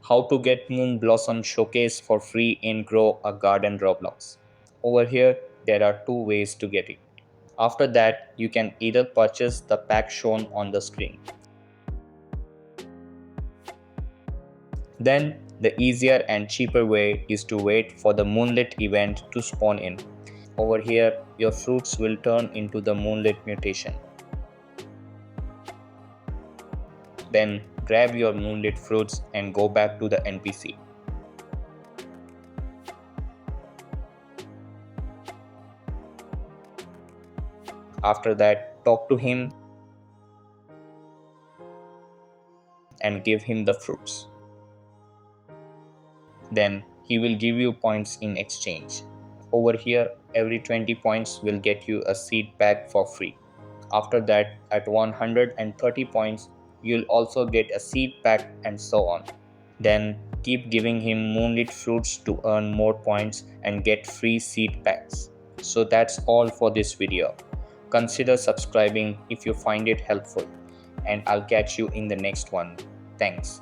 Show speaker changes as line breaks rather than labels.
How to get Moon Blossom Showcase for free in Grow a Garden Roblox. Over here, there are two ways to get it. After that, you can either purchase the pack shown on the screen. Then, the easier and cheaper way is to wait for the Moonlit event to spawn in. Over here, your fruits will turn into the Moonlit mutation. Then, grab your Moonlit fruits and go back to the NPC. After that, talk to him and give him the fruits. Then he will give you points in exchange. Over here, every 20 points will get you a seed pack for free. After that, at 130 points, you'll also get a seed pack and so on. Then keep giving him moonlit fruits to earn more points and get free seed packs. So that's all for this video. Consider subscribing if you find it helpful, and I'll catch you in the next one. Thanks.